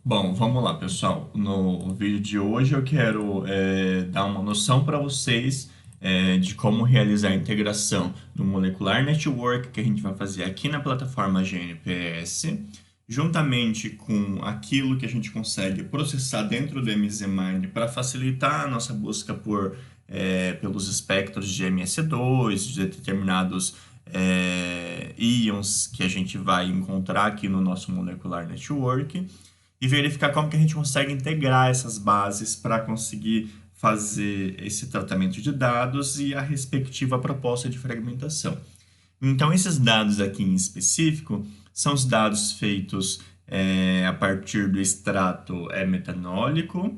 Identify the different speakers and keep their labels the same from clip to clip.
Speaker 1: Bom, vamos lá, pessoal. No vídeo de hoje eu quero dar uma noção para vocês de como realizar a integração do Molecular Network que a gente vai fazer aqui na plataforma GNPS, juntamente com aquilo que a gente consegue processar dentro do MZMind para facilitar a nossa busca pelos espectros de MS2, de determinados íons que a gente vai encontrar aqui no nosso Molecular Network e verificar como que a gente consegue integrar essas bases para conseguir fazer esse tratamento de dados e a respectiva proposta de fragmentação. Então, esses dados aqui em específico são os dados feitos a partir do extrato metanólico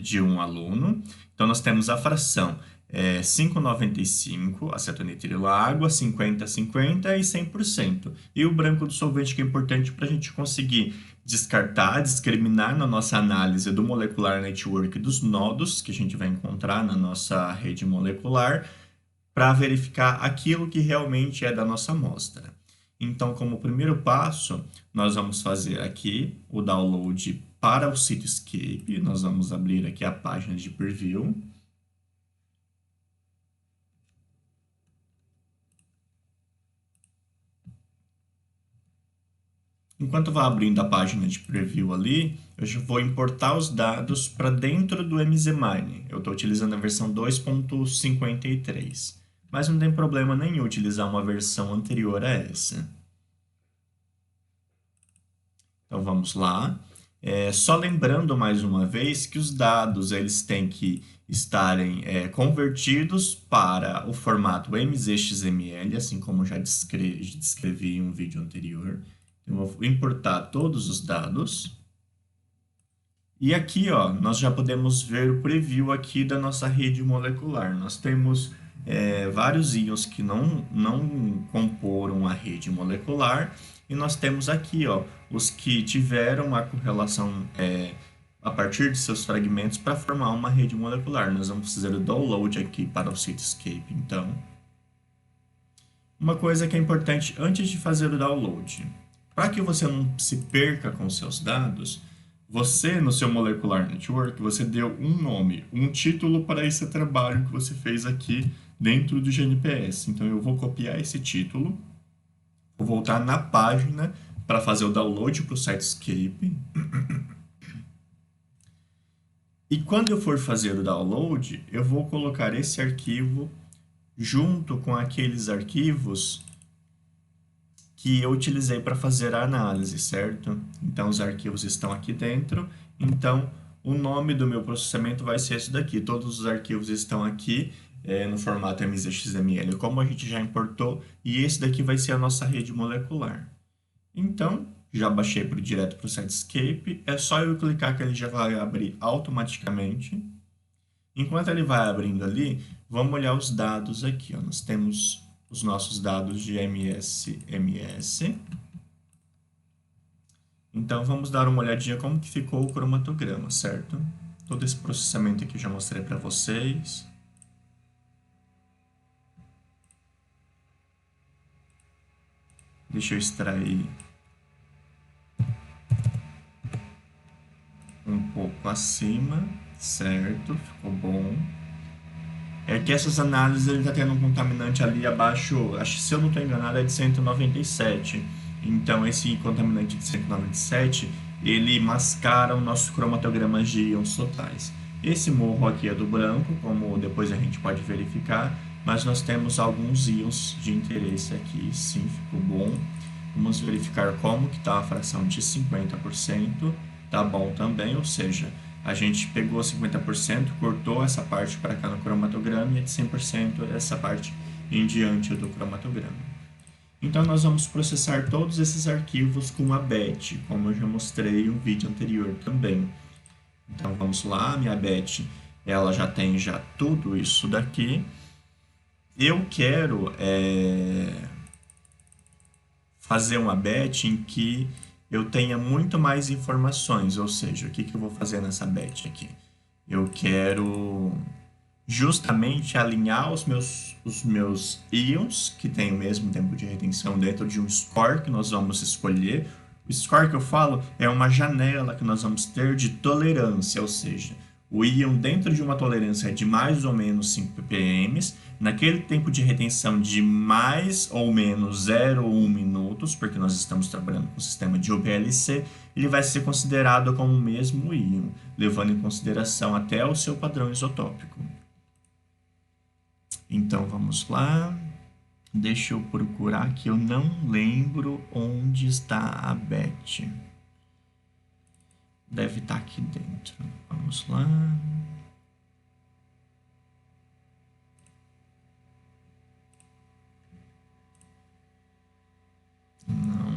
Speaker 1: de um aluno. Então, nós temos a fração 5,95, acetonitrilo água, 50,50 e 100%. E o branco do solvente, que é importante para a gente conseguir descartar, discriminar na nossa análise do molecular network dos nodos que a gente vai encontrar na nossa rede molecular, para verificar aquilo que realmente é da nossa amostra. Então, como primeiro passo, nós vamos fazer aqui o download para o Cityscape. Nós vamos abrir aqui a página de preview. Enquanto vai abrindo a página de preview ali, eu já vou importar os dados para dentro do MZMine. Eu estou utilizando a versão 2.53, mas não tem problema nenhum utilizar uma versão anterior a essa. Então vamos lá. Só lembrando mais uma vez que os dados eles têm que estarem convertidos para o formato MZXML, assim como eu já descrevi em um vídeo anterior. Então, eu vou importar todos os dados. E aqui, ó, nós já podemos ver o preview aqui da nossa rede molecular. Nós temos vários íons que não comporam a rede molecular. E nós temos aqui, ó, os que tiveram a correlação a partir de seus fragmentos para formar uma rede molecular. Nós vamos fazer o download aqui para o Cityscape, então. Uma coisa que é importante antes de fazer o download. Para que você não se perca com seus dados, você, no seu Molecular Network, você deu um nome, um título para esse trabalho que você fez aqui dentro do GNPS. Então, eu vou copiar esse título, vou voltar na página para fazer o download para o Cityscape. E quando eu for fazer o download, eu vou colocar esse arquivo junto com aqueles arquivos que eu utilizei para fazer a análise, certo? Então, os arquivos estão aqui dentro. Então, o nome do meu processamento vai ser esse daqui. Todos os arquivos estão aqui no formato MZXML, como a gente já importou. E esse daqui vai ser a nossa rede molecular. Então, já baixei direto para o Cityscape. É só eu clicar que ele já vai abrir automaticamente. Enquanto ele vai abrindo ali, vamos olhar os dados aqui. Ó. Nós temos os nossos dados de MS. Então, vamos dar uma olhadinha como que ficou o cromatograma, certo? Todo esse processamento aqui eu já mostrei para vocês. Deixa eu extrair um pouco acima, certo? Ficou bom. É que essas análises ele está tendo um contaminante ali abaixo, acho que se eu não estou enganado é de 197. Então esse contaminante de 197 ele mascara o nosso cromatograma de íons totais. Esse morro aqui é do branco, como depois a gente pode verificar, mas nós temos alguns íons de interesse aqui, sim, ficou bom. Vamos verificar como que está a fração de 50%, tá bom também, ou seja, a gente pegou 50%, cortou essa parte para cá no cromatograma e é de 100% essa parte em diante do cromatograma. Então, nós vamos processar todos esses arquivos com a BET, como eu já mostrei em um vídeo anterior também. Então, vamos lá, minha BET, ela já tem tudo isso daqui. Eu quero fazer uma BET em que eu tenha muito mais informações, ou seja, o que eu vou fazer nessa BET aqui? Eu quero justamente alinhar os meus íons, que têm o mesmo tempo de retenção dentro de um score que nós vamos escolher. Score que eu falo é uma janela que nós vamos ter de tolerância, ou seja, o íon dentro de uma tolerância de mais ou menos 5 ppm, naquele tempo de retenção de mais ou menos 0,1 minutos, porque nós estamos trabalhando com o sistema de UPLC, ele vai ser considerado como o mesmo íon, levando em consideração até o seu padrão isotópico. Então vamos lá. Deixa eu procurar que eu não lembro onde está a Beth. Deve estar aqui dentro. Vamos lá. Não.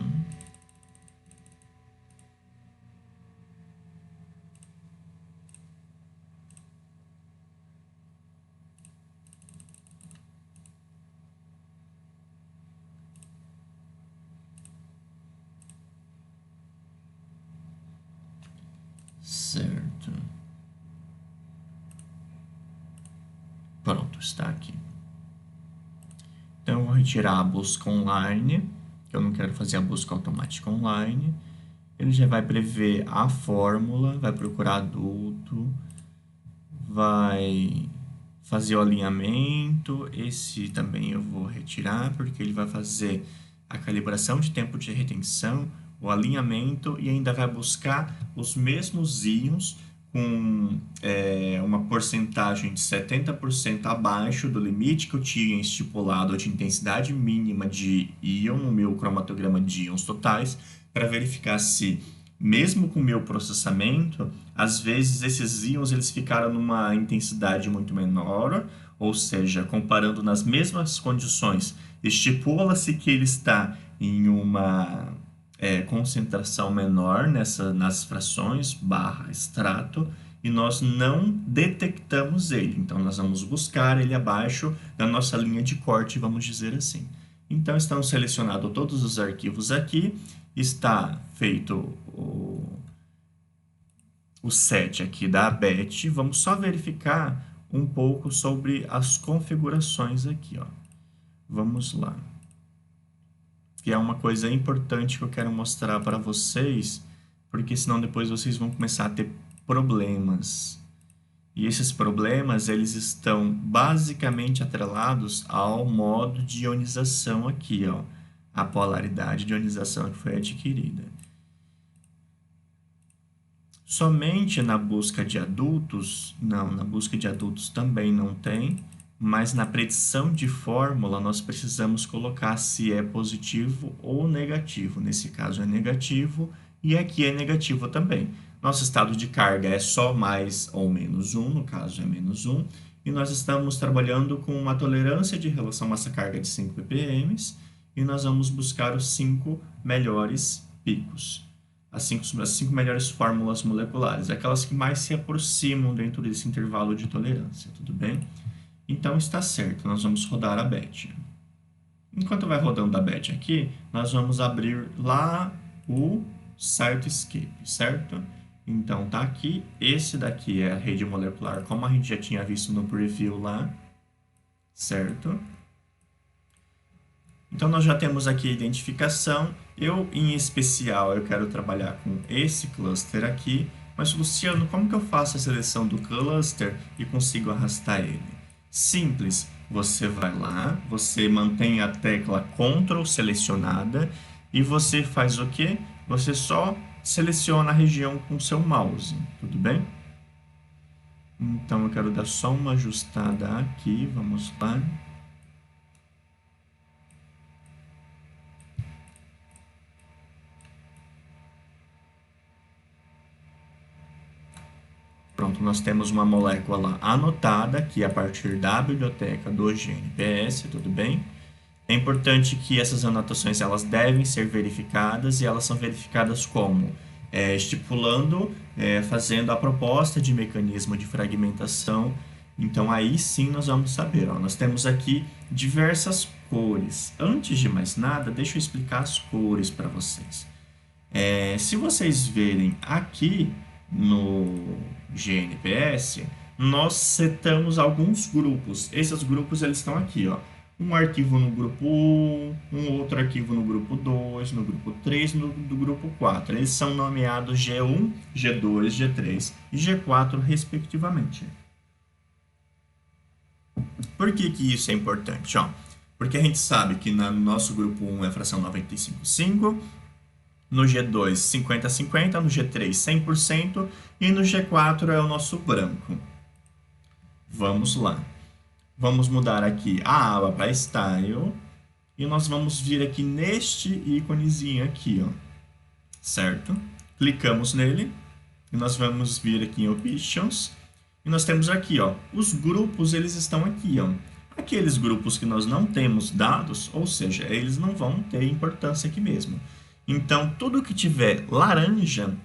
Speaker 1: Certo. Pronto, está aqui. Então, eu vou retirar a busca online, que eu não quero fazer a busca automática online. Ele já vai prever a fórmula, vai procurar adulto, vai fazer o alinhamento. Esse também eu vou retirar, porque ele vai fazer a calibração de tempo de retenção, o alinhamento e ainda vai buscar os mesmos íons com uma porcentagem de 70% abaixo do limite que eu tinha estipulado de intensidade mínima de íon no meu cromatograma de íons totais, para verificar se, mesmo com o meu processamento, às vezes esses íons eles ficaram numa intensidade muito menor, ou seja, comparando nas mesmas condições, estipula-se que ele está em uma concentração menor nas frações / extrato, e nós não detectamos ele. Então, nós vamos buscar ele abaixo da nossa linha de corte, vamos dizer assim. Então, estão selecionados todos os arquivos aqui, está feito o set aqui da Beth. Vamos só verificar um pouco sobre as configurações aqui, ó. Vamos lá. Que é uma coisa importante que eu quero mostrar para vocês, porque senão depois vocês vão começar a ter problemas. E esses problemas, eles estão basicamente atrelados ao modo de ionização aqui, ó, a polaridade de ionização que foi adquirida. Somente na busca de adultos, não, na busca de adultos também não tem, mas na predição de fórmula nós precisamos colocar se é positivo ou negativo. Nesse caso é negativo e aqui é negativo também. Nosso estado de carga é só mais ou menos 1, no caso é menos 1, e nós estamos trabalhando com uma tolerância de relação massa-carga de 5 ppm, e nós vamos buscar os 5 melhores picos, as 5 melhores fórmulas moleculares, aquelas que mais se aproximam dentro desse intervalo de tolerância, tudo bem? Então, está certo, nós vamos rodar a Beth. Enquanto vai rodando a Beth aqui, nós vamos abrir lá o Cytoscape, certo? Então, tá aqui. Esse daqui é a rede molecular, como a gente já tinha visto no preview lá, certo? Então, nós já temos aqui a identificação. Eu, em especial, eu quero trabalhar com esse cluster aqui. Mas, Luciano, como que eu faço a seleção do cluster e consigo arrastar ele? Simples, você vai lá, você mantém a tecla Ctrl selecionada e você faz o quê? Você só seleciona a região com seu mouse, tudo bem? Então eu quero dar só uma ajustada aqui, vamos lá. Pronto, nós temos uma molécula anotada aqui a partir da biblioteca do GNPS, tudo bem? É importante que essas anotações elas devem ser verificadas e elas são verificadas como? Estipulando, fazendo a proposta de mecanismo de fragmentação. Então, aí sim nós vamos saber. Ó, nós temos aqui diversas cores. Antes de mais nada, deixa eu explicar as cores para vocês. Se vocês verem aqui no GNPS, nós setamos alguns grupos. Esses grupos eles estão aqui, ó. um arquivo no grupo 1, um outro arquivo no grupo 2, no grupo 3 e no do grupo 4. Eles são nomeados G1, G2, G3 e G4, respectivamente. Por que isso é importante? Porque a gente sabe que no nosso grupo 1 é a fração 95,5, no G2 50-50, no G3 100% e no G4 é o nosso branco. Vamos lá. Vamos mudar aqui a aba para Style e nós vamos vir aqui neste íconezinho aqui, certo? Clicamos nele e nós vamos vir aqui em Options e nós temos aqui, os grupos, eles estão aqui, Aqueles grupos que nós não temos dados, ou seja, eles não vão ter importância aqui mesmo. Então, tudo que tiver laranja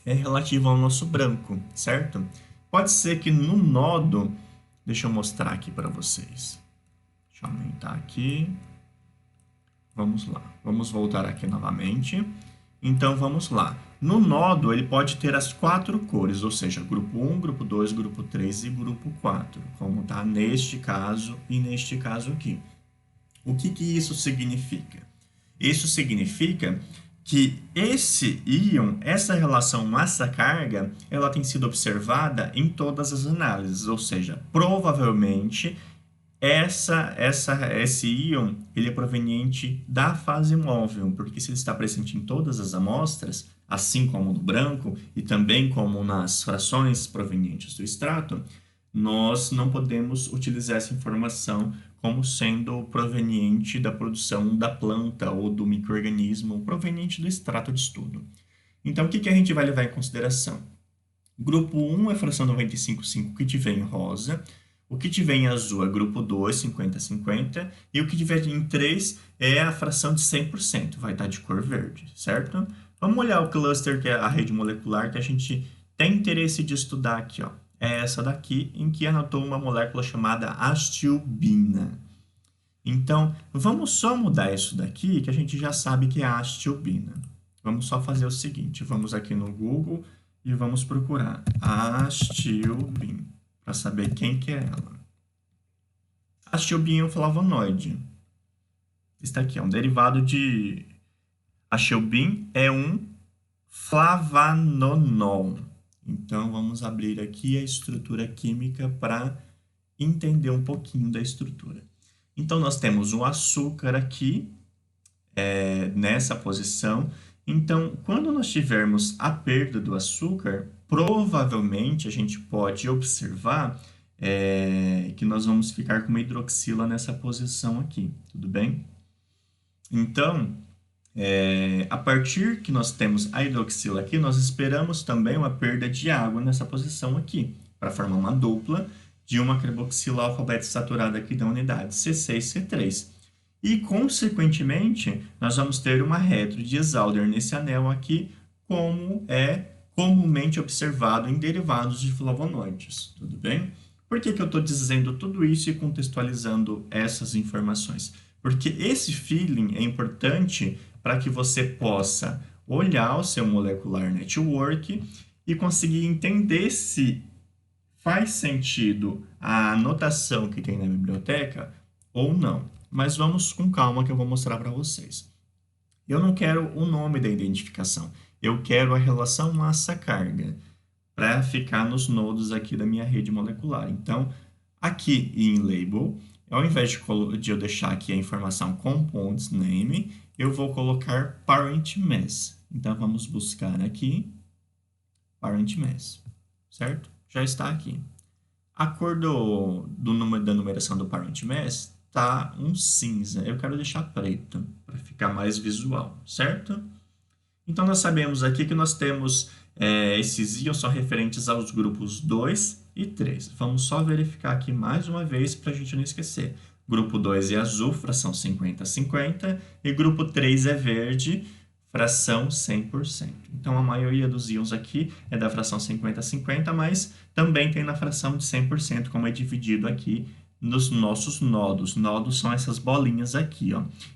Speaker 1: é relativo ao nosso branco, certo? Pode ser que no nodo, deixa eu mostrar aqui para vocês. Deixa eu aumentar aqui. Vamos lá, vamos voltar aqui novamente. Então, vamos lá. No nodo, ele pode ter as 4 cores, ou seja, grupo 1, grupo 2, grupo 3 e grupo 4, como está neste caso e neste caso aqui. O que isso significa? Isso significa que esse íon, essa relação massa-carga, ela tem sido observada em todas as análises, ou seja, provavelmente esse íon ele é proveniente da fase móvel, porque se ele está presente em todas as amostras, assim como no branco e também como nas frações provenientes do extrato, nós não podemos utilizar essa informação como sendo proveniente da produção da planta ou do micro-organismo proveniente do extrato de estudo. Então, o que a gente vai levar em consideração? Grupo 1 é a fração 95,5 que tiver em rosa, o que tiver em azul é grupo 2, 50-50, e o que tiver em 3 é a fração de 100%, vai estar de cor verde, certo? Vamos olhar o cluster, que é a rede molecular, que a gente tem interesse de estudar aqui, É essa daqui, em que anotou uma molécula chamada astilbina. Então, vamos só mudar isso daqui, que a gente já sabe que é astilbina. Vamos só fazer o seguinte, vamos aqui no Google e vamos procurar astilbina, para saber quem que é ela. Astilbina é um flavonoide. Está aqui, é um derivado de... Astilbin é um flavanonol. Então, vamos abrir aqui a estrutura química para entender um pouquinho da estrutura. Então, nós temos o açúcar aqui, nessa posição. Então, quando nós tivermos a perda do açúcar, provavelmente a gente pode observar que nós vamos ficar com uma hidroxila nessa posição aqui, tudo bem? Então, a partir que nós temos a hidroxila aqui, nós esperamos também uma perda de água nessa posição aqui, para formar uma dupla de uma carboxila alfa-beta saturada aqui da unidade, C6C3. E, consequentemente, nós vamos ter uma retro-Dielsauder nesse anel aqui, como é comumente observado em derivados de flavonoides, tudo bem? Por que eu estou dizendo tudo isso e contextualizando essas informações? Porque esse feeling é importante para que você possa olhar o seu molecular network e conseguir entender se faz sentido a anotação que tem na biblioteca ou não. Mas vamos com calma que eu vou mostrar para vocês. Eu não quero o nome da identificação, eu quero a relação massa-carga para ficar nos nodos aqui da minha rede molecular. Então, aqui em Label, ao invés de eu deixar aqui a informação Compounds Name, eu vou colocar Parent Mass. Então, vamos buscar aqui Parent Mass, certo? Já está aqui. A cor da numeração do Parent Mass está um cinza. Eu quero deixar preto para ficar mais visual, certo? Então, nós sabemos aqui que nós temos esses íons são referentes aos grupos 2 e 3. Vamos só verificar aqui mais uma vez para a gente não esquecer. Grupo 2 é azul, fração 50-50, e grupo 3 é verde, fração 100%. Então, a maioria dos íons aqui é da fração 50-50, mas também tem na fração de 100%, como é dividido aqui nos nossos nodos. Nodos são essas bolinhas aqui,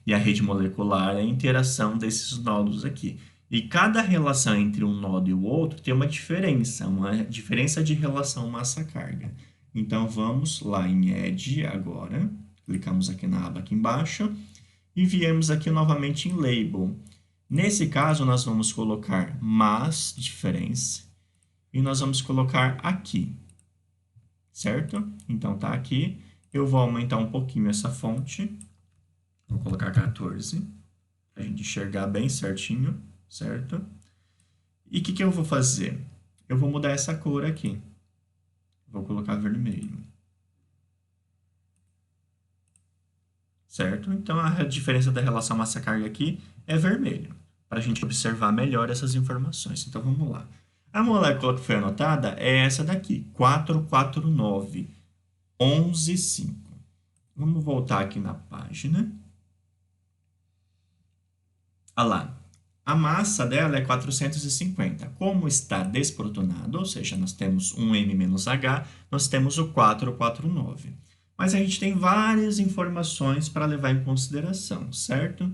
Speaker 1: E a rede molecular é a interação desses nodos aqui. E cada relação entre um nodo e o outro tem uma diferença de relação massa-carga. Então, vamos lá em Add agora. Clicamos aqui na aba aqui embaixo e viemos aqui novamente em Label. Nesse caso, nós vamos colocar Mass Difference e nós vamos colocar aqui, certo? Então, tá aqui. Eu vou aumentar um pouquinho essa fonte. Vou colocar 14, para a gente enxergar bem certinho, certo? E o que eu vou fazer? Eu vou mudar essa cor aqui. Vou colocar vermelho. Certo? Então, a diferença da relação massa-carga aqui é vermelho, para a gente observar melhor essas informações. Então, vamos lá. A molécula que foi anotada é essa daqui, 449,11,5. Vamos voltar aqui na página. Olha lá. A massa dela é 450. Como está desprotonado, ou seja, nós temos um M-H, nós temos o 449. Mas a gente tem várias informações para levar em consideração, certo?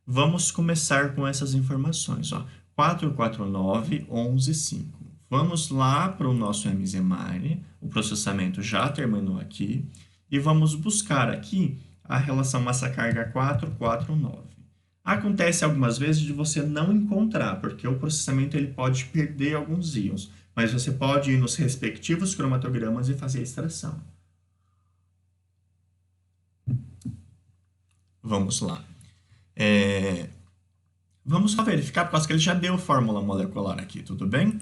Speaker 1: Vamos começar com essas informações. 449,11,5. Vamos lá para o nosso MZMARE, o processamento já terminou aqui, e vamos buscar aqui a relação massa-carga 449. Acontece algumas vezes de você não encontrar, porque o processamento ele pode perder alguns íons, mas você pode ir nos respectivos cromatogramas e fazer a extração. Vamos lá. Vamos só verificar, por causa que ele já deu fórmula molecular aqui, tudo bem?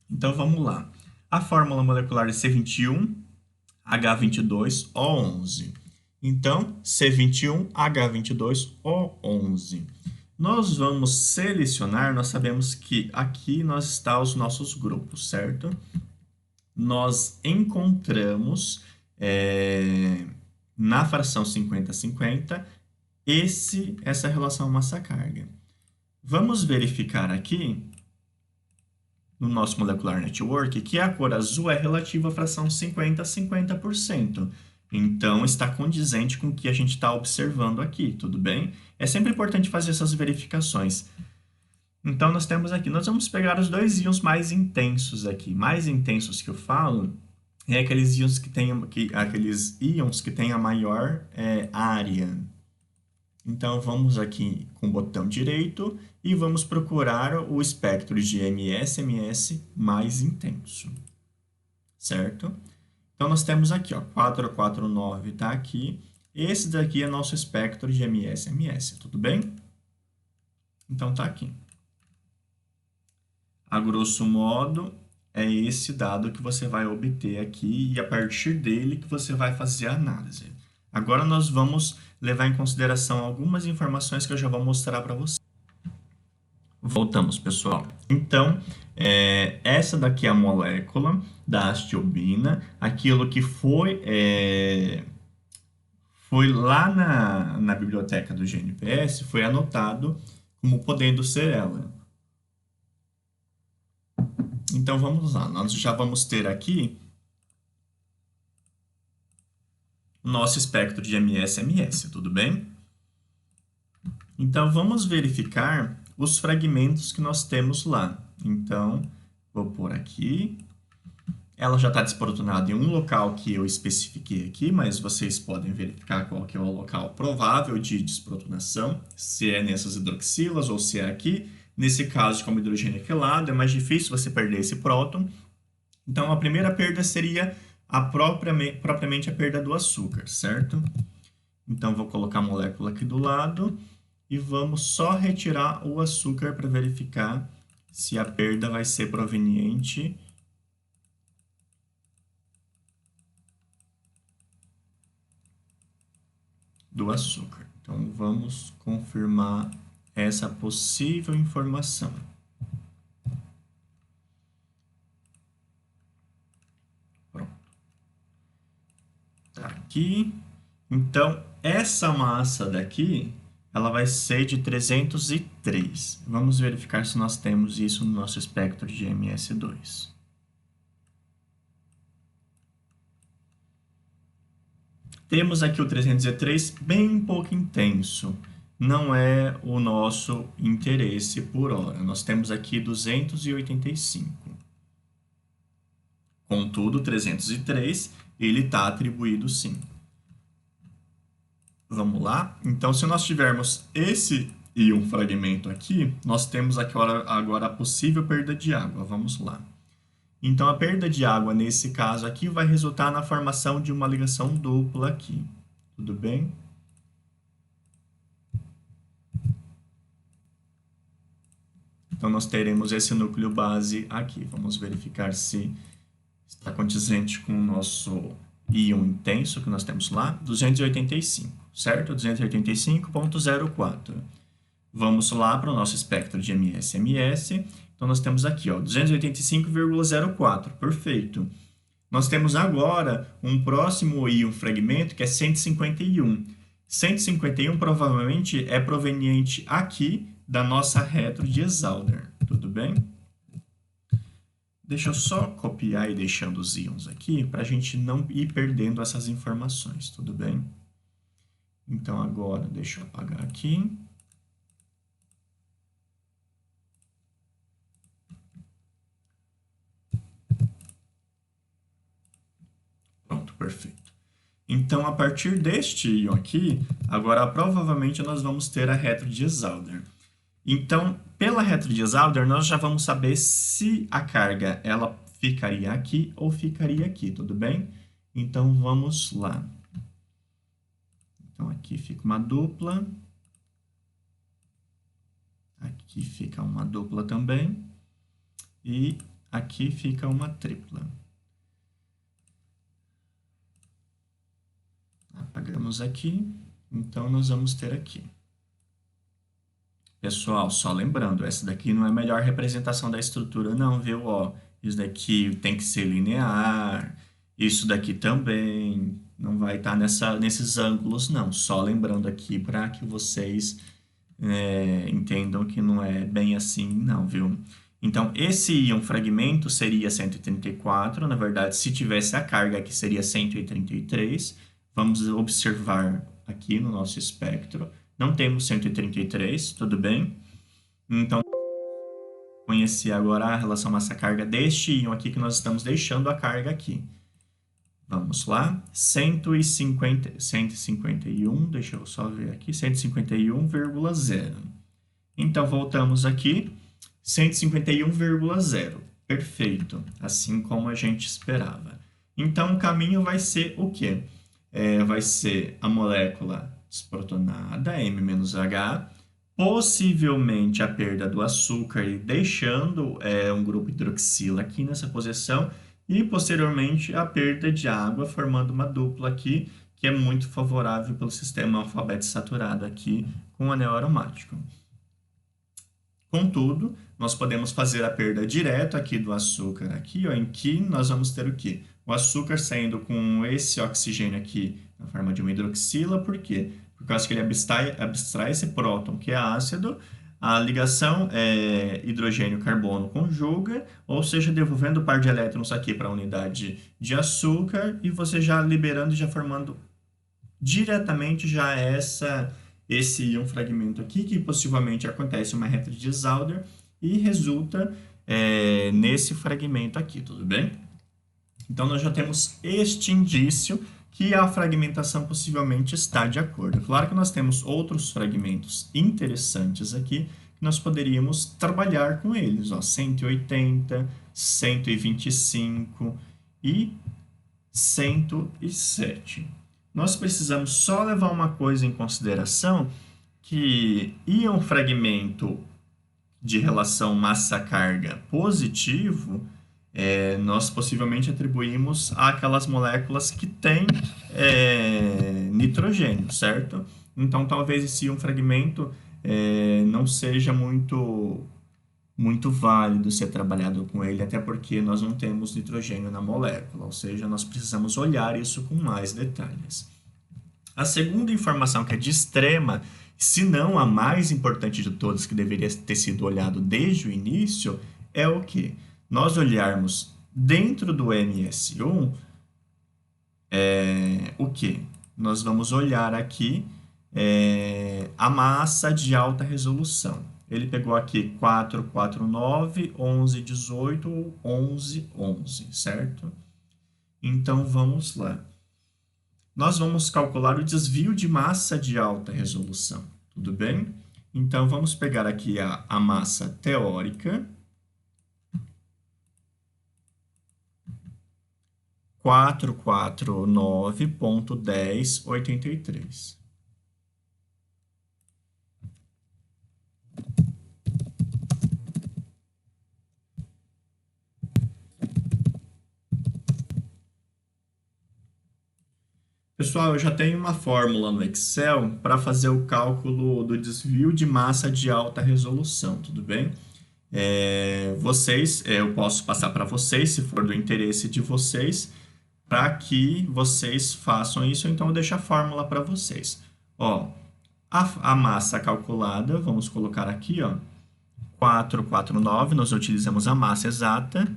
Speaker 1: Então, vamos lá. A fórmula molecular é C21H22O11. Então, C21H22O11. Nós vamos selecionar, nós sabemos que aqui nós estão os nossos grupos, certo? Nós encontramos na fração 50-50 essa relação massa-carga. Vamos verificar aqui no nosso Molecular Network que a cor azul é relativa à fração 50-50%. Então, está condizente com o que a gente está observando aqui, tudo bem? É sempre importante fazer essas verificações. Então, nós temos aqui, nós vamos pegar os dois íons mais intensos aqui. Mais intensos que eu falo é aqueles íons que têm a maior área. Então, vamos aqui com o botão direito e vamos procurar o espectro de MS mais intenso, certo? Então, nós temos aqui, 449 está aqui. Esse daqui é nosso espectro de MS, tudo bem? Então, está aqui. A grosso modo, é esse dado que você vai obter aqui e a partir dele que você vai fazer a análise. Agora, nós vamos levar em consideração algumas informações que eu já vou mostrar para você. Voltamos, pessoal. Então, essa daqui é a molécula da astiobina, aquilo que foi lá na biblioteca do GNPS, foi anotado como podendo ser ela. Então, vamos lá. Nós já vamos ter aqui o nosso espectro de MS, tudo bem? Então, vamos verificar os fragmentos que nós temos lá. Então, vou pôr aqui. Ela já está desprotonada em um local que eu especifiquei aqui, mas vocês podem verificar qual que é o local provável de desprotonação, se é nessas hidroxilas ou se é aqui. Nesse caso, como hidrogênio quelado, é mais difícil você perder esse próton. Então, a primeira perda seria propriamente a perda do açúcar, certo? Então, vou colocar a molécula aqui do lado e vamos só retirar o açúcar para verificar se a perda vai ser proveniente do açúcar. Então, vamos confirmar essa possível informação. Pronto. Tá aqui. Então, essa massa daqui, ela vai ser de 303. Vamos verificar se nós temos isso no nosso espectro de MS2. Temos aqui o 303 bem pouco intenso. Não é o nosso interesse por hora. Nós temos aqui 285. Contudo, 303, ele está atribuído sim. Vamos lá? Então, se nós tivermos esse íon fragmento aqui, nós temos agora a possível perda de água. Vamos lá. Então, a perda de água, nesse caso aqui, vai resultar na formação de uma ligação dupla aqui. Tudo bem? Então, nós teremos esse núcleo base aqui. Vamos verificar se está condizente com o nosso íon intenso que nós temos lá, 285, certo? 285,04. Vamos lá para o nosso espectro de MS-MS. Então, nós temos aqui, ó, 285,04, perfeito. Nós temos agora um próximo íon fragmento que é 151. 151 provavelmente é proveniente aqui da nossa retro de Esauder, tudo bem? Deixa eu só copiar e deixando os íons aqui para a gente não ir perdendo essas informações, tudo bem? Então, agora, deixa eu apagar aqui. Pronto, perfeito. Então, a partir deste íon aqui, agora provavelmente nós vamos ter a retro de Esauder. Então, pela retro de Esauder, nós já vamos saber se a carga ela ficaria aqui ou ficaria aqui, tudo bem? Então, vamos lá. Então, aqui fica uma dupla. Aqui fica uma dupla também. E aqui fica uma tripla. Apagamos aqui. Então, nós vamos ter aqui. Pessoal, só lembrando, essa daqui não é a melhor representação da estrutura não, viu? Ó, isso daqui tem que ser linear, isso daqui também não vai estar nesses ângulos, não. Só lembrando aqui para que vocês entendam que não é bem assim, não, viu? Então, esse íon fragmento seria 134, na verdade, se tivesse a carga aqui seria 133. Vamos observar aqui no nosso espectro. Não temos 133, tudo bem? Então, conhecer agora a relação massa-carga deste íon aqui que nós estamos deixando a carga aqui. Vamos lá, 151, deixa eu só ver aqui, 151,0. Então, voltamos aqui, 151,0. Perfeito, assim como a gente esperava. Então, o caminho vai ser o quê? Vai ser a molécula desprotonada, M-H, possivelmente a perda do açúcar e deixando um grupo hidroxila aqui nessa posição e posteriormente a perda de água formando uma dupla aqui que é muito favorável pelo sistema alfabeto saturado aqui com anel aromático. Contudo, nós podemos fazer a perda direta aqui do açúcar aqui, ó, em que nós vamos ter o quê? O açúcar saindo com esse oxigênio aqui na forma de uma hidroxila, por quê? Por causa que ele abstrai esse próton, que é ácido, a ligação hidrogênio-carbono conjuga, ou seja, devolvendo o par de elétrons aqui para a unidade de açúcar, e você já liberando e já formando diretamente já esse íon fragmento aqui, que possivelmente acontece uma retro de Esauder, e resulta nesse fragmento aqui, tudo bem? Então, nós já temos este indício que a fragmentação possivelmente está de acordo. Claro que nós temos outros fragmentos interessantes aqui, que nós poderíamos trabalhar com eles, ó, 180, 125 e 107. Nós precisamos só levar uma coisa em consideração, que íon fragmento de relação massa-carga positivo, nós possivelmente atribuímos àquelas moléculas que têm nitrogênio, certo? Então, talvez esse íon fragmento não seja muito válido ser trabalhado com ele, até porque nós não temos nitrogênio na molécula, ou seja, nós precisamos olhar isso com mais detalhes. A segunda informação que é de extrema, se não a mais importante de todas, que deveria ter sido olhado desde o início, é o que? Nós olharmos dentro do MS1, o que? Nós vamos olhar aqui a massa de alta resolução. Ele pegou aqui 449, 11, 18, 11, 11, certo? Então, vamos lá. nós vamos calcular o desvio de massa de alta resolução, tudo bem? Então, vamos pegar aqui a massa teórica, 449.1083. Pessoal, eu já tenho uma fórmula no Excel para fazer o cálculo do desvio de massa de alta resolução, tudo bem? Eu posso passar para vocês, se for do interesse de vocês, para que vocês façam isso, então eu deixo a fórmula para vocês. Ó, a massa calculada, vamos colocar aqui, ó, 449, nós utilizamos a massa exata.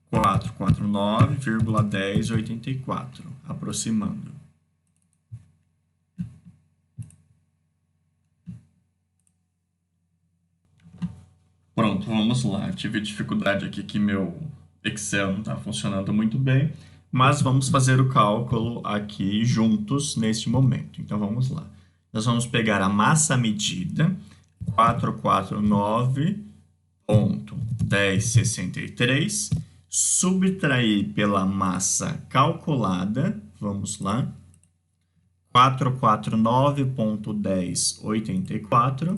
Speaker 1: Quatro, 449,1084, aproximando. Pronto, vamos lá. Tive dificuldade aqui que meu Excel não está funcionando muito bem, mas vamos fazer o cálculo aqui juntos neste momento. Então, vamos lá. Nós vamos pegar a massa medida, 449,1063, subtrair pela massa calculada, vamos lá, 449,1084,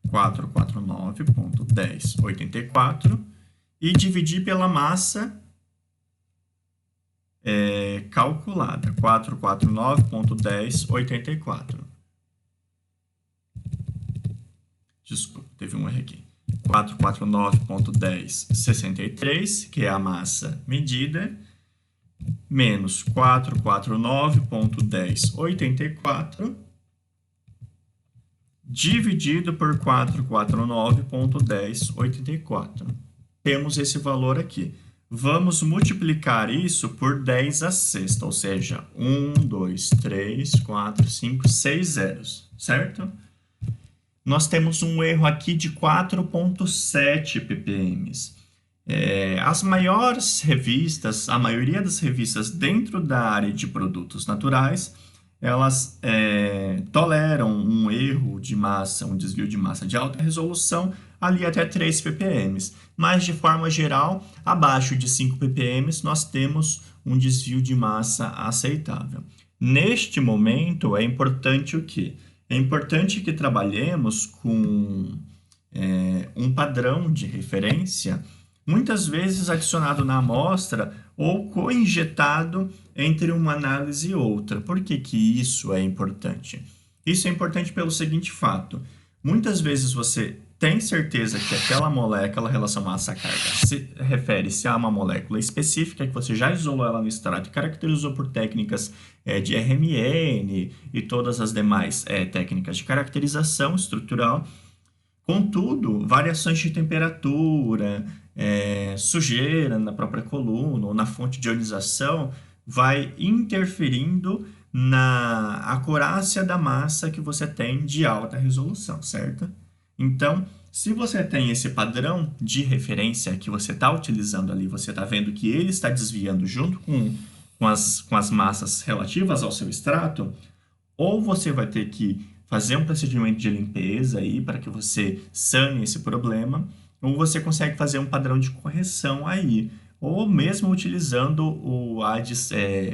Speaker 1: 449,1084, e dividir pela massa calculada, 449,1084. Desculpa, teve um erro aqui. 449,1063, que é a massa medida, menos 449,1084, dividido por 449,1084. Temos esse valor aqui. Vamos multiplicar isso por 10 à sexta, ou seja, 1, 2, 3, 4, 5, 6 zeros, certo? Nós temos um erro aqui de 4,7 ppm. As maiores revistas, a maioria das revistas dentro da área de produtos naturais, elas toleram um erro de massa, um desvio de massa de alta resolução, ali até 3 ppm. Mas, de forma geral, abaixo de 5 ppm, nós temos um desvio de massa aceitável. Neste momento, é importante o quê? É importante que trabalhemos com um padrão de referência, muitas vezes adicionado na amostra ou coinjetado entre uma análise e outra. Por que que isso é importante? Isso é importante pelo seguinte fato. Muitas vezes você tem certeza que aquela molécula, relação massa-carga, se refere-se a uma molécula específica que você já isolou ela no extrato e caracterizou por técnicas de RMN e todas as demais técnicas de caracterização estrutural. Contudo, variações de temperatura, sujeira na própria coluna ou na fonte de ionização vai interferindo na acurácia da massa que você tem de alta resolução, certo? Então, se você tem esse padrão de referência que você está utilizando ali, você está vendo que ele está desviando junto com as massas relativas ao seu extrato, ou você vai ter que fazer um procedimento de limpeza aí para que você sane esse problema, ou você consegue fazer um padrão de correção aí, ou mesmo utilizando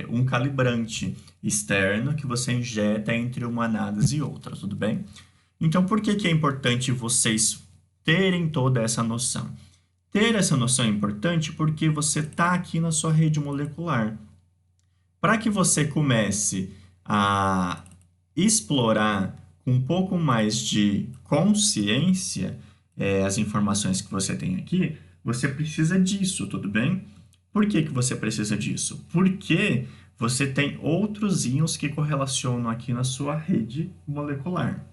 Speaker 1: um calibrante externo que você injeta entre uma análise e outra, tudo bem? Então, por que que é importante vocês terem toda essa noção? Ter essa noção é importante porque você está aqui na sua rede molecular. Para que você comece a explorar com um pouco mais de consciência as informações que você tem aqui, você precisa disso, tudo bem? Por que que você precisa disso? Porque você tem outros íons que correlacionam aqui na sua rede molecular.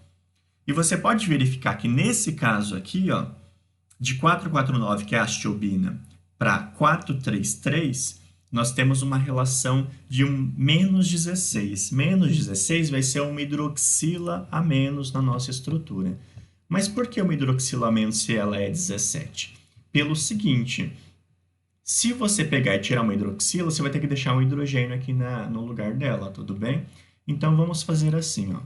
Speaker 1: E você pode verificar que nesse caso aqui, ó, de 449, que é a astiobina, para 433, nós temos uma relação de um menos 16. Menos 16 vai ser uma hidroxila a menos na nossa estrutura. Mas por que uma hidroxilamento se ela é 17? Pelo seguinte, se você pegar e tirar uma hidroxila, você vai ter que deixar um hidrogênio aqui no lugar dela, tudo bem? Então, vamos fazer assim, ó.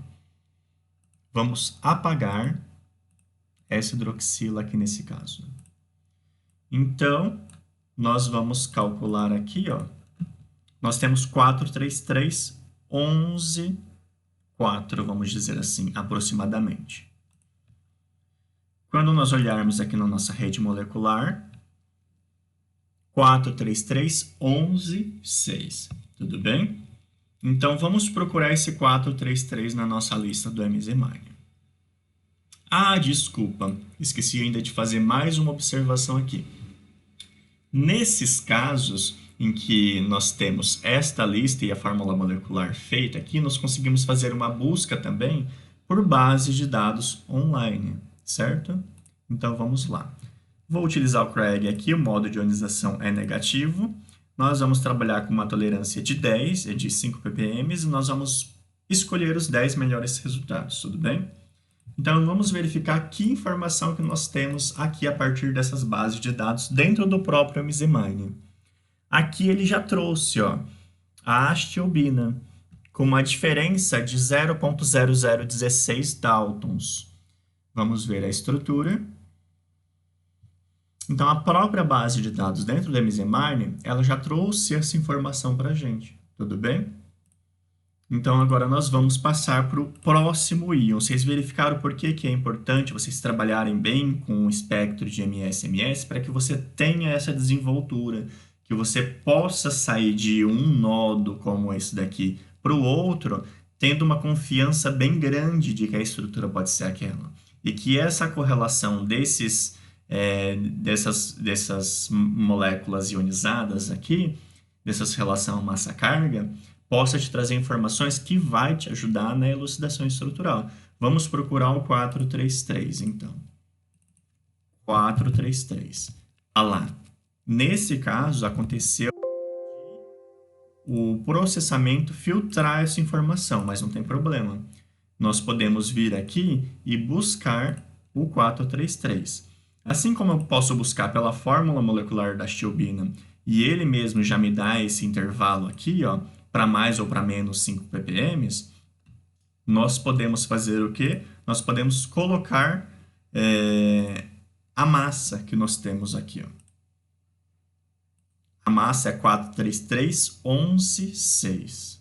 Speaker 1: Vamos apagar essa hidroxila aqui nesse caso. Então, nós vamos calcular aqui, ó. Nós temos 4, 3, 3, 11, 4, vamos dizer assim, aproximadamente. Quando nós olharmos aqui na nossa rede molecular, 4, 3, 3, 11, 6. Tudo bem? Então, vamos procurar esse 4, 3, 3 na nossa lista do MZMine. Ah, desculpa, esqueci ainda de fazer mais uma observação aqui. Nesses casos em que nós temos esta lista e a fórmula molecular feita aqui, nós conseguimos fazer uma busca também por bases de dados online, certo? Então, vamos lá. Vou utilizar o Craig aqui, o modo de ionização é negativo. Nós vamos trabalhar com uma tolerância de 10, de 5 ppm, e nós vamos escolher os 10 melhores resultados, tudo bem? Então, vamos verificar que informação que nós temos aqui a partir dessas bases de dados dentro do próprio MZMine. Aqui ele já trouxe, ó, a astiobina com uma diferença de 0,0016 Daltons. Vamos ver a estrutura. Então, a própria base de dados dentro do MZMine, ela já trouxe essa informação para a gente, tudo bem? Então, agora nós vamos passar para o próximo íon. Vocês verificaram por que é importante vocês trabalharem bem com o espectro de MS-MS para que você tenha essa desenvoltura, que você possa sair de um nodo como esse daqui para o outro, tendo uma confiança bem grande de que a estrutura pode ser aquela. E que essa correlação dessas moléculas ionizadas aqui, dessas relação massa-carga, possa te trazer informações que vai te ajudar na elucidação estrutural. Vamos procurar o 433, então. 433. Ah lá. Nesse caso, aconteceu o processamento filtrar essa informação, mas não tem problema. Nós podemos vir aqui e buscar o 433. Assim como eu posso buscar pela fórmula molecular da astiobina e ele mesmo já me dá esse intervalo aqui, ó, para mais ou para menos 5 ppm, nós podemos fazer o quê? Nós podemos colocar a massa que nós temos aqui, ó. A massa é 433,11,6.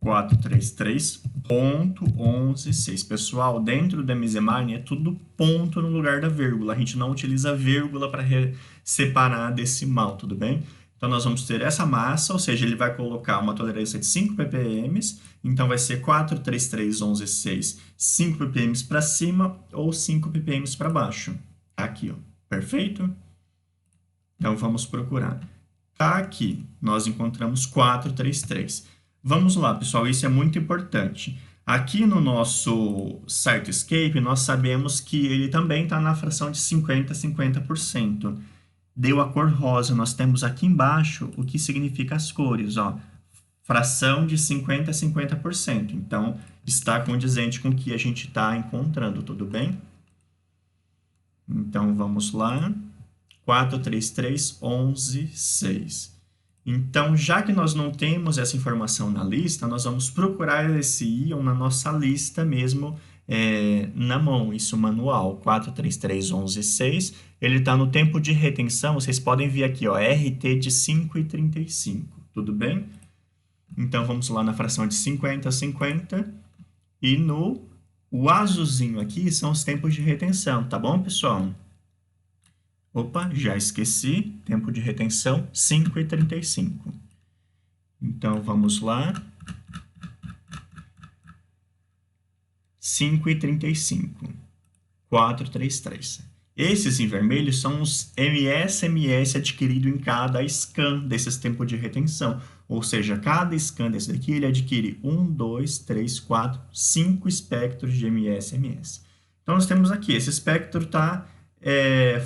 Speaker 1: 433,11,6. Pessoal, dentro do MZMine é tudo ponto no lugar da vírgula. A gente não utiliza vírgula para separar a decimal, tudo bem? Então, nós vamos ter essa massa, ou seja, ele vai colocar uma tolerância de 5 ppm, então vai ser 433,11,6, 5 ppm para cima ou 5 ppm para baixo. Aqui, ó. Perfeito? Então, vamos procurar. Aqui, nós encontramos 433. Vamos lá, pessoal, isso é muito importante. Aqui no nosso Cytoscape, nós sabemos que ele também está na fração de 50% a 50%. Deu a cor rosa, nós temos aqui embaixo o que significa as cores, ó. Fração de 50% a 50%. Então, está condizente com o que a gente está encontrando, tudo bem? Então, vamos lá. 433,11,6. Então, já que nós não temos essa informação na lista, nós vamos procurar esse íon na nossa lista mesmo, na mão, isso manual, 433,11,6. Ele está no tempo de retenção, vocês podem ver aqui, ó, RT de 5,35, tudo bem? Então, vamos lá na fração de 50 a 50. E o azulzinho aqui são os tempos de retenção, tá bom, pessoal? Opa, já esqueci. Tempo de retenção, 5,35. Então, vamos lá. 5,35. 433. Esses em vermelho são os MS adquirido em cada scan desses tempos de retenção. Ou seja, cada scan desse daqui, ele adquire 1, 2, 3, 4, 5 espectros de MS. Então, nós temos aqui, esse espectro está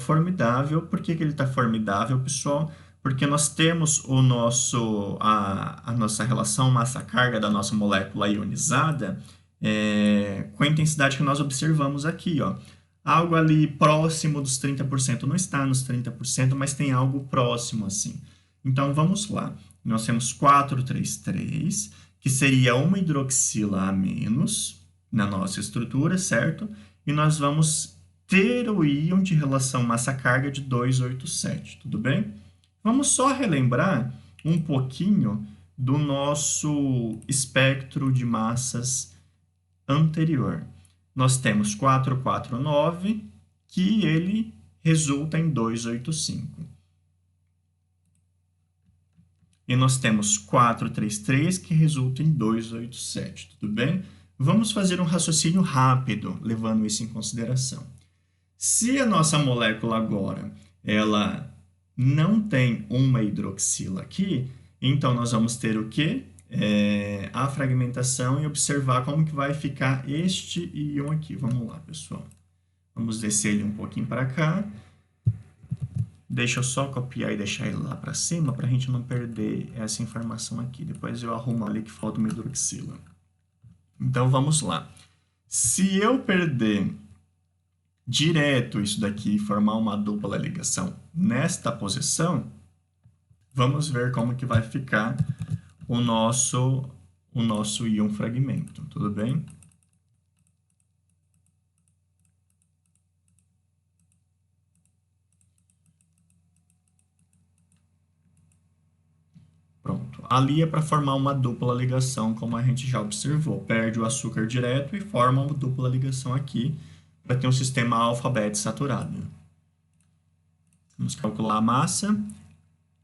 Speaker 1: formidável. Por que ele está formidável, pessoal? Porque nós temos a nossa relação massa-carga da nossa molécula ionizada com a intensidade que nós observamos aqui, ó. Algo ali próximo dos 30%, não está nos 30%, mas tem algo próximo assim. Então, vamos lá. Nós temos 433, que seria uma hidroxila a menos na nossa estrutura, certo? E nós vamos ter o íon de relação massa-carga de 287, tudo bem? Vamos só relembrar um pouquinho do nosso espectro de massas anterior. Nós temos 449, que ele resulta em 285. E nós temos 433, que resulta em 287, tudo bem? Vamos fazer um raciocínio rápido, levando isso em consideração. Se a nossa molécula agora, ela não tem uma hidroxila aqui, então nós vamos ter o quê? A fragmentação e observar como que vai ficar este íon aqui. Vamos lá, pessoal. Vamos descer ele um pouquinho para cá. Deixa eu só copiar e deixar ele lá para cima para a gente não perder essa informação aqui. Depois eu arrumo ali que falta uma hidroxila. Então, vamos lá. Se eu perder direto isso daqui e formar uma dupla ligação nesta posição, vamos ver como que vai ficar o nosso íon fragmento, tudo bem? Pronto. Ali é para formar uma dupla ligação, como a gente já observou. Perde o açúcar direto e forma uma dupla ligação aqui para ter um sistema alfa-beta saturado. Vamos calcular a massa.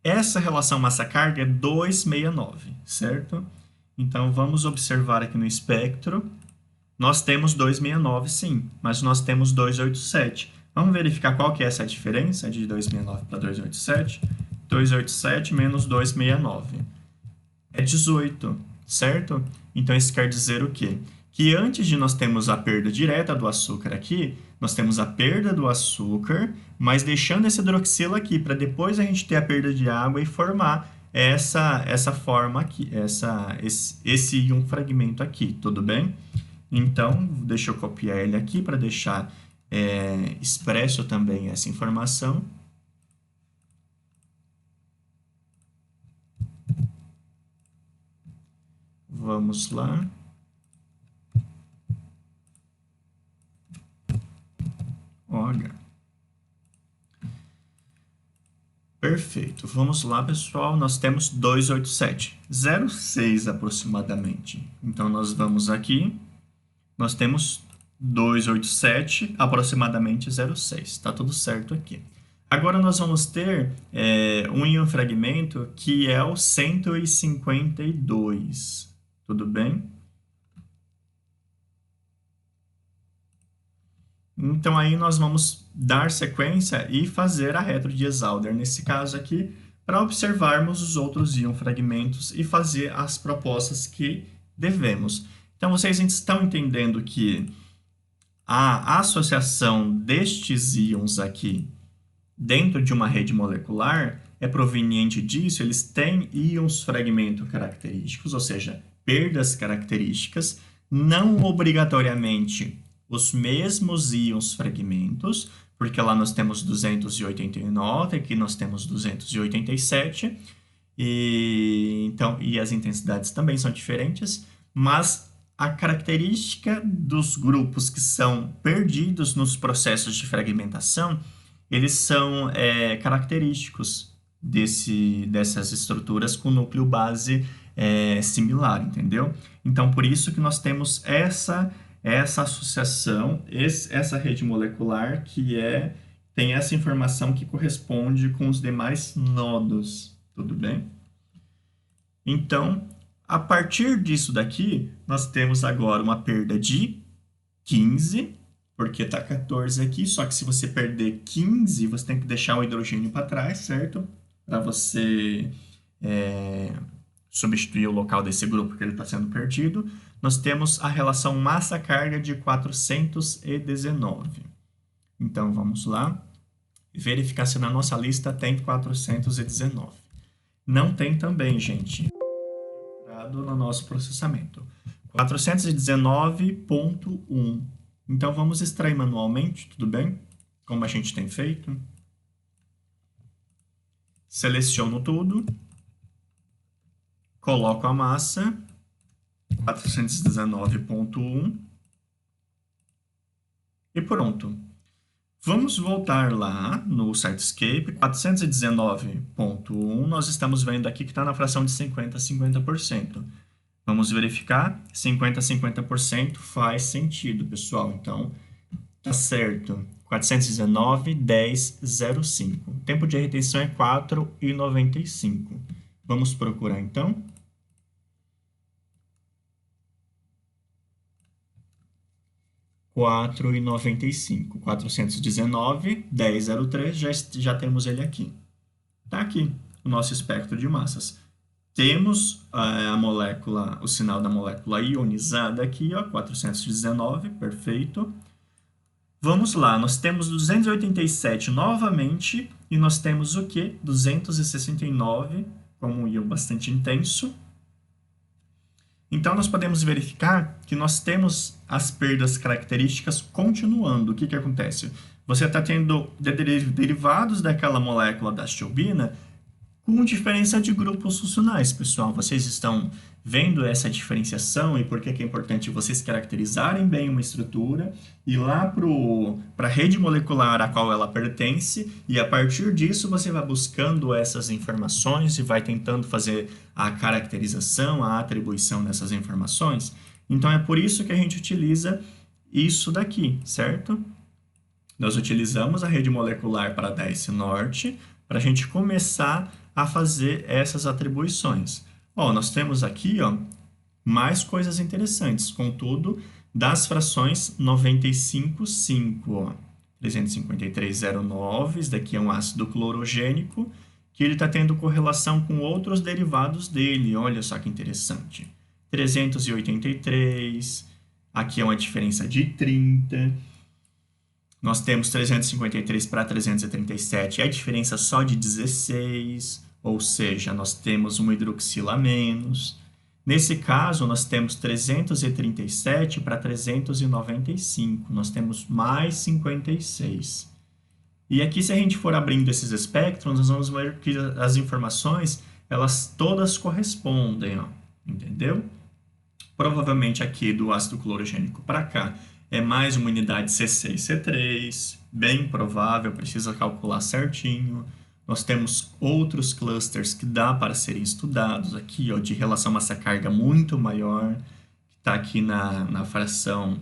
Speaker 1: Essa relação massa-carga é 269, certo? Então, vamos observar aqui no espectro. Nós temos 269, sim, mas nós temos 287. Vamos verificar qual que é essa diferença de 269 para 287. 287 menos 269 é 18, certo? Então, isso quer dizer o quê? Que antes de nós termos a perda direta do açúcar aqui, nós temos a perda do açúcar, mas deixando essa hidroxila aqui, para depois a gente ter a perda de água e formar essa forma aqui, esse íon fragmento aqui, tudo bem? Então, deixa eu copiar ele aqui para deixar expresso também essa informação. Vamos lá. OH. Perfeito. Vamos lá, pessoal. Nós temos 287, 0,6 aproximadamente. Então, nós vamos aqui. Nós temos 287, aproximadamente 0,6. Está tudo certo aqui. Agora, nós vamos ter um íon fragmento que é o 152. Tudo bem? Então, aí nós vamos dar sequência e fazer a retro de Esauder, nesse caso aqui, para observarmos os outros íon fragmentos e fazer as propostas que devemos. Então, vocês estão entendendo que a associação destes íons aqui dentro de uma rede molecular é proveniente disso, eles têm íons fragmento característicos, ou seja, perdas características, não obrigatoriamente os mesmos íons fragmentos, porque lá nós temos 289, aqui nós temos 287, e as intensidades também são diferentes, mas a característica dos grupos que são perdidos nos processos de fragmentação, eles são característicos dessas estruturas com núcleo base similar, entendeu? Então, por isso que nós temos essa associação, essa rede molecular que tem essa informação que corresponde com os demais nodos, tudo bem? Então, a partir disso daqui, nós temos agora uma perda de 15, porque está 14 aqui, só que se você perder 15, você tem que deixar o hidrogênio para trás, certo? Para você substituir o local desse grupo que ele está sendo perdido. Nós temos a relação massa-carga de 419. Então, vamos lá. Verificar se na nossa lista tem 419. Não tem também, gente. No nosso processamento. 419,1. Então, vamos extrair manualmente, tudo bem? Como a gente tem feito. Seleciono tudo. Coloco a massa. 419,1. E pronto. Vamos voltar lá no Cytoscape. 419,1. Nós estamos vendo aqui que está na fração de 50% a 50%. Vamos verificar. 50% a 50% faz sentido, pessoal. Então, tá certo. 419,10,05. O tempo de retenção é 4,95. Vamos procurar, então. R$4,95. 419,10,03, já temos ele aqui. Está aqui o nosso espectro de massas. Temos a molécula, o sinal da molécula ionizada aqui, ó, 419, perfeito. Vamos lá, nós temos 287 novamente, e nós temos o quê? 269, como um íon bastante intenso. Então, nós podemos verificar que nós temos as perdas características continuando. O que acontece? Você está tendo derivados daquela molécula da astiobina com diferença de grupos funcionais, pessoal. Vocês estão vendo essa diferenciação e por que é importante vocês caracterizarem bem uma estrutura e lá para a rede molecular a qual ela pertence, e a partir disso você vai buscando essas informações e vai tentando fazer a caracterização, a atribuição dessas informações. Então é por isso que a gente utiliza isso daqui, certo? Nós utilizamos a rede molecular para dar esse norte, para a gente começar a fazer essas atribuições. Ó, nós temos aqui, ó, mais coisas interessantes, contudo, das frações 95,5, ó, 353,09, isso daqui é um ácido clorogênico, que ele está tendo correlação com outros derivados dele, olha só que interessante. 383, aqui é uma diferença de 30, nós temos 353 para 337, é a diferença só de 16, ou seja, nós temos uma hidroxila a menos. Nesse caso, nós temos 337 para 395, nós temos mais 56. E aqui, se a gente for abrindo esses espectros, nós vamos ver que as informações, elas todas correspondem, ó, entendeu? Provavelmente aqui do ácido clorogênico para cá, é mais uma unidade C6, C3, bem provável, precisa calcular certinho. Nós temos outros clusters que dá para serem estudados aqui, ó, de relação massa-carga muito maior, que está aqui na fração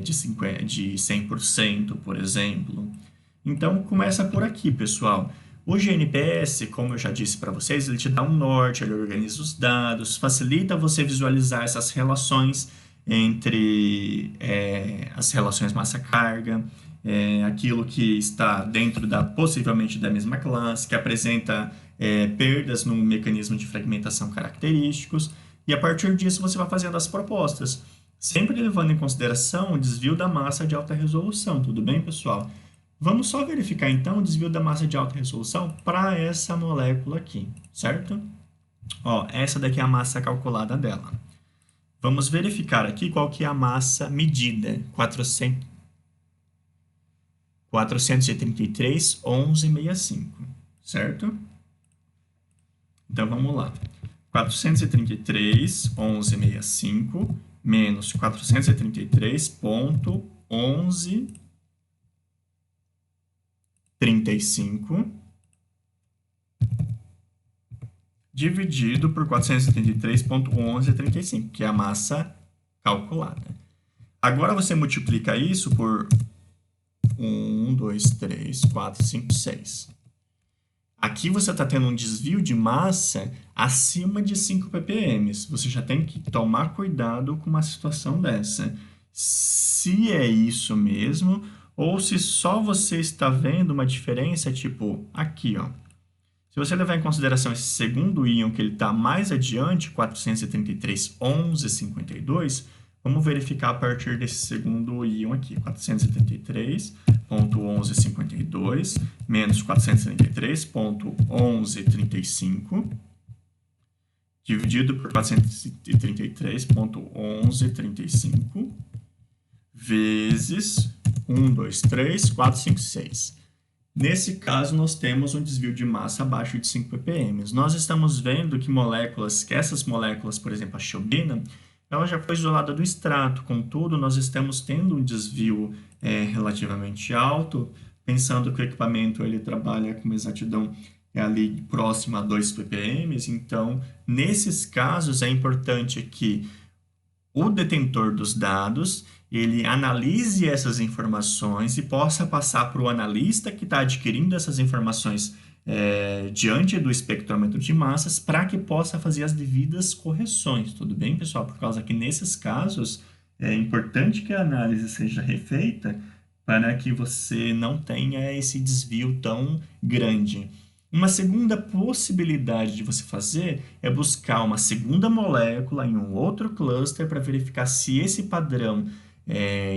Speaker 1: de 100%, por exemplo. Então, começa por aqui, pessoal. O GNPS, como eu já disse para vocês, ele te dá um norte, ele organiza os dados, facilita você visualizar essas relações entre as relações massa-carga, aquilo que está dentro possivelmente da mesma classe, que apresenta perdas no mecanismo de fragmentação característicos, e a partir disso você vai fazendo as propostas, sempre levando em consideração o desvio da massa de alta resolução, tudo bem, pessoal? Vamos só verificar então o desvio da massa de alta resolução para essa molécula aqui, certo? Ó, essa daqui é a massa calculada dela. Vamos verificar aqui qual que é a massa medida, 433,1165, certo? Então, vamos lá. 433,1165 menos 433,1135 dividido por 433,1135, que é a massa calculada. Agora você multiplica isso por 1, 2, 3, 4, 5, 6. Aqui você está tendo um desvio de massa acima de 5 ppm. Você já tem que tomar cuidado com uma situação dessa. Se é isso mesmo, ou se só você está vendo uma diferença, tipo aqui, ó. Se você levar em consideração esse segundo íon, que ele está mais adiante, 433,1152, vamos verificar a partir desse segundo íon aqui, 433,1152 menos 433,1135 dividido por 433,1135 vezes 1, 2, 3, 4, 5, 6. Nesse caso, nós temos um desvio de massa abaixo de 5 ppm. Nós estamos vendo que essas moléculas, por exemplo, a chiobina, ela já foi isolada do extrato. Contudo, nós estamos tendo um desvio relativamente alto, pensando que o equipamento ele trabalha com uma exatidão ali próxima a 2 ppm. Então, nesses casos, é importante que o detentor dos dados ele analise essas informações e possa passar para o analista que está adquirindo essas informações diante do espectrômetro de massas para que possa fazer as devidas correções. Tudo bem, pessoal? Por causa que nesses casos é importante que a análise seja refeita para que você não tenha esse desvio tão grande. Uma segunda possibilidade de você fazer é buscar uma segunda molécula em um outro cluster para verificar se esse padrão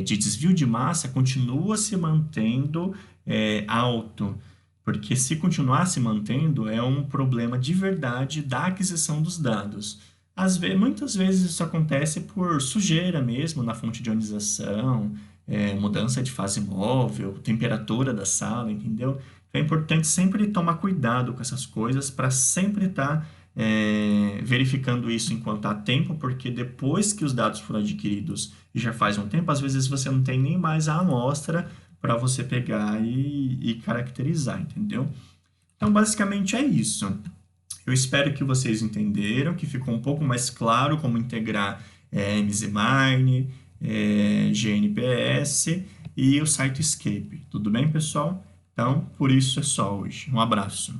Speaker 1: de desvio de massa continua se mantendo alto. Porque se continuar se mantendo, é um problema de verdade da aquisição dos dados. Muitas vezes isso acontece por sujeira mesmo na fonte de ionização, mudança de fase móvel, temperatura da sala, entendeu? É importante sempre tomar cuidado com essas coisas para sempre estar verificando isso enquanto há tempo, porque depois que os dados foram adquiridos e já faz um tempo, às vezes você não tem nem mais a amostra para você pegar e caracterizar, entendeu? Então, basicamente é isso. Eu espero que vocês entenderam, que ficou um pouco mais claro como integrar MZMine, GNPS e o SiteScape. Tudo bem, pessoal? Então, por isso é só hoje. Um abraço.